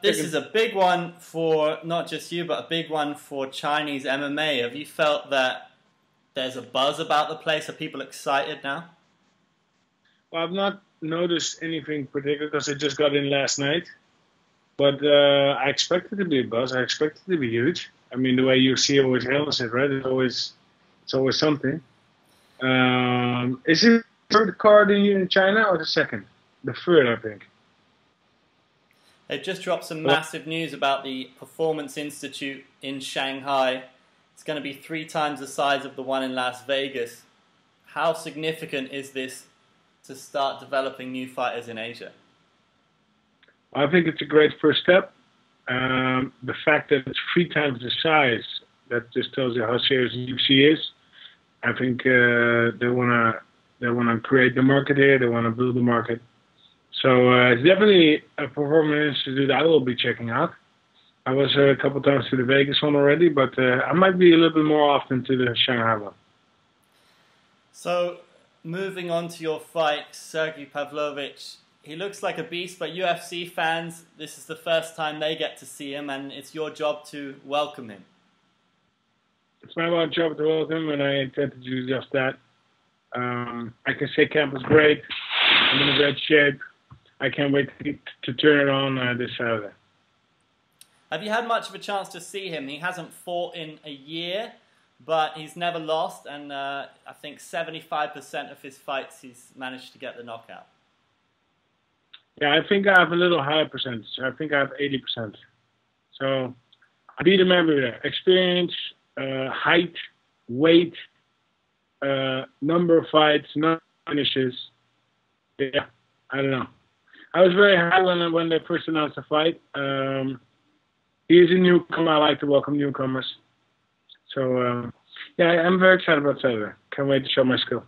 This is a big one for not just you, but a big one for Chinese MMA. Have you felt that there's a buzz about the place? Are people excited now? Well, I've not noticed anything particular because I just got in last night. But I expect it to be a buzz. I expect it to be huge. I mean, the way UFC always handles it, right? It's always something. Is it the third card in China or the second? The third, I think. They've just dropped some massive news about the Performance Institute in Shanghai. It's going to be 3 times the size of the one in Las Vegas. How significant is this to start developing new fighters in Asia? I think it's a great first step. The fact that it's 3 times the size, that just tells you how serious the UFC is. I think they wanna create the market here. They wanna build the market. So it's definitely a performance institute I will be checking out. I was a couple times to the Vegas one already, but I might be a little bit more often to the Shanghai one. So moving on to your fight, Sergey Pavlovich. He looks like a beast, but UFC fans, this is the first time they get to see him, and it's your job to welcome him. It's my job to welcome him, and I intend to do just that. I can say camp was great. I'm in great shape. I can't wait to turn it on this Saturday. Have you had much of a chance to see him? He hasn't fought in a year, but he's never lost, and I think 75% of his fights he's managed to get the knockout. Yeah, I think I have a little higher percentage. I think I have 80%. So I beat him everywhere. Experience, height, weight, number of fights, number of finishes. Yeah, I don't know. I was very happy when they first announced the fight. He is a newcomer. I like to welcome newcomers. So, yeah, I'm very excited about Saturday. Can't wait to show my skill.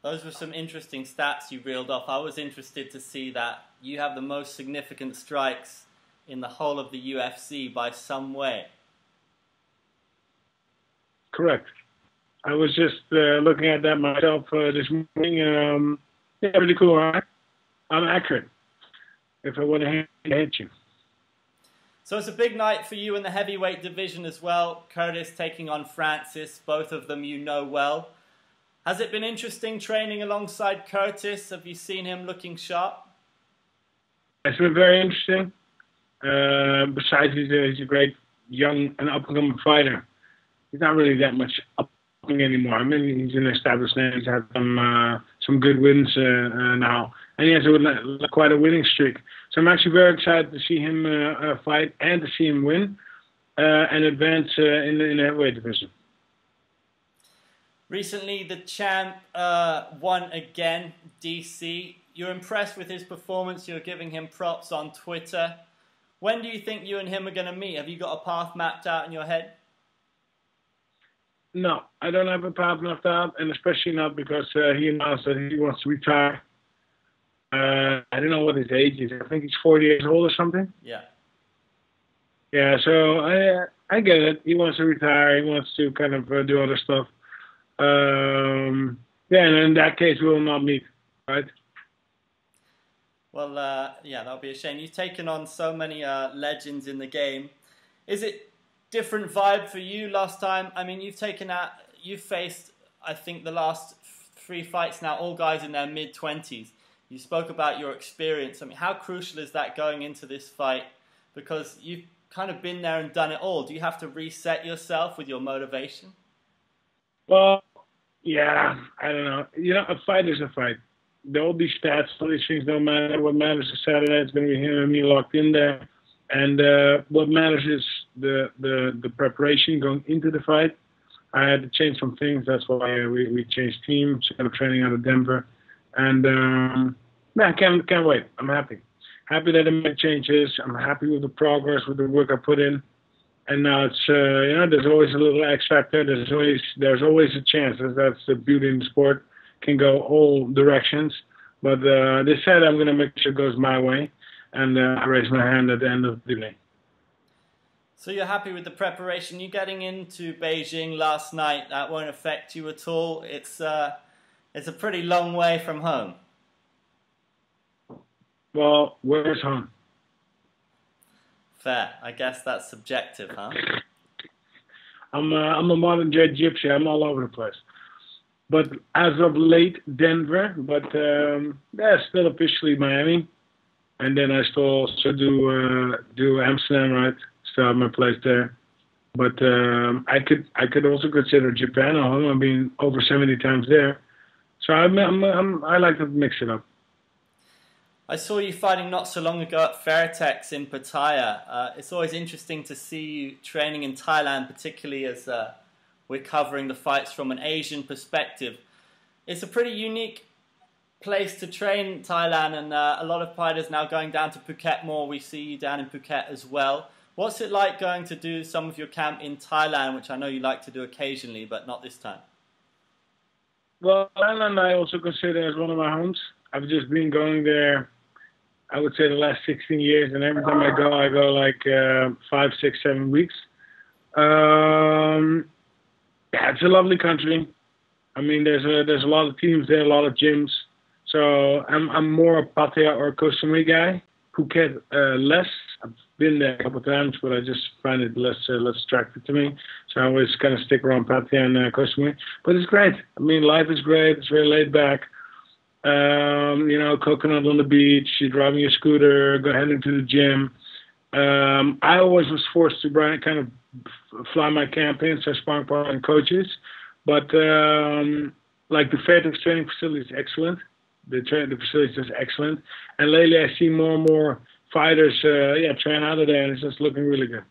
Those were some interesting stats you reeled off. I was interested to see that you have the most significant strikes in the whole of the UFC by some way. Correct. I was just looking at that myself this morning. Yeah, pretty cool, right? I'm accurate. If I want to hit you. So it's a big night for you in the heavyweight division as well. Curtis taking on Francis, both of them you know well. Has it been interesting training alongside Curtis? Have you seen him looking sharp? It's been very interesting. Besides, he's a great young and up-and-coming fighter. He's not really that much up-and-coming anymore. I mean, he's an established name. He's had some good wins now. And he has quite a winning streak. So I'm actually very excited to see him fight and to see him win and advance in the heavyweight division. Recently, the champ won again, DC. You're impressed with his performance. You're giving him props on Twitter. When do you think you and him are going to meet? Have you got a path mapped out in your head? No, I don't have a path mapped out, and especially not because he announced that he wants to retire. I don't know what his age is. I think he's 40 years old or something. Yeah. Yeah, so I get it. He wants to retire. He wants to kind of do other stuff. Yeah, and in that case, we will not meet, right? Well, yeah, that'll be a shame. You've taken on so many legends in the game. Is it different vibe for you last time? I mean, you've faced, I think, the last 3 fights now, all guys in their mid-20s. You spoke about your experience. I mean, how crucial is that going into this fight? Because you've kind of been there and done it all. Do you have to reset yourself with your motivation? Well, yeah, I don't know. You know, a fight is a fight. All these stats, all these things don't matter. What matters is Saturday. It's going to be him and me locked in there. And what matters is the preparation going into the fight. I had to change some things. That's why we changed teams. I was training out of Denver. And I can't wait. I'm happy. Happy that I made changes. I'm happy with the progress, with the work I put in. And now it's, you know, there's always a little X factor. There's always a chance. That's the beauty in the sport. Can go all directions. But this said, I'm going to make sure it goes my way. And I raise my hand at the end of the day. So you're happy with the preparation? You getting into Beijing last night, that won't affect you at all? It's a pretty long way from home. Well, where's home? Fair. I guess that's subjective, huh? I'm a modern day gypsy. I'm all over the place. But as of late, Denver. But yeah, still officially Miami. And then I still also do Amsterdam, right? Still have my place there. But I could also consider Japan a home. I've been over 70 times there. So I like to mix it up. I saw you fighting not so long ago at Fairtex in Pattaya. It's always interesting to see you training in Thailand, particularly as we're covering the fights from an Asian perspective. It's a pretty unique place to train, Thailand, and a lot of fighters now going down to Phuket more. We see you down in Phuket as well. What's it like going to do some of your camp in Thailand, which I know you like to do occasionally, but not this time? Well, Thailand I also consider as one of my homes. I've just been going there, I would say the last 16 years, and every time I go like 5, 6, 7 weeks. Yeah, it's a lovely country. I mean, there's a lot of teams there, a lot of gyms. So I'm more a Pattaya or Koh Samui guy. Phuket less. I've been there a couple of times, but I just find it less attractive to me. So I always kind of stick around Pattaya and Koh Samui. But it's great. I mean, life is great. It's very laid back. Coconut on the beach. You're driving your scooter, heading to the gym. I always was forced to kind of fly my camp in, so sparring partner and coaches. But like the Fairtex training facility is excellent. The facility is just excellent. And lately I see more and more fighters train out of there, and it's just looking really good.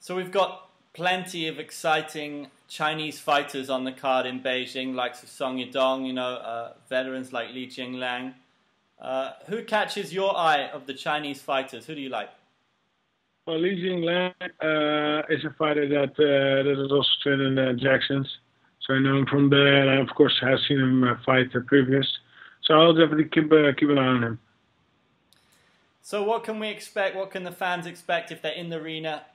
So we've got plenty of exciting Chinese fighters on the card in Beijing, like Song Yudong, veterans like Li Jinglang. Who catches your eye of the Chinese fighters? Who do you like? Well, Li Jinglang is a fighter that is also trained in Jackson's. So I know him from there, and I, of course, have seen him fight previous. So I'll definitely keep an eye on him. So what can we expect? What can the fans expect if they're in the arena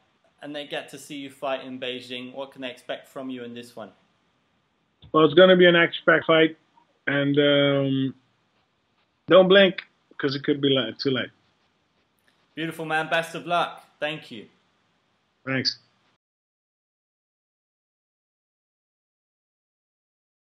and they get to see you fight in Beijing? What can they expect from you in this one? Well, it's going to be an action-packed fight, and don't blink because it could be too late. Beautiful, man. Best of luck. Thank you. Thanks.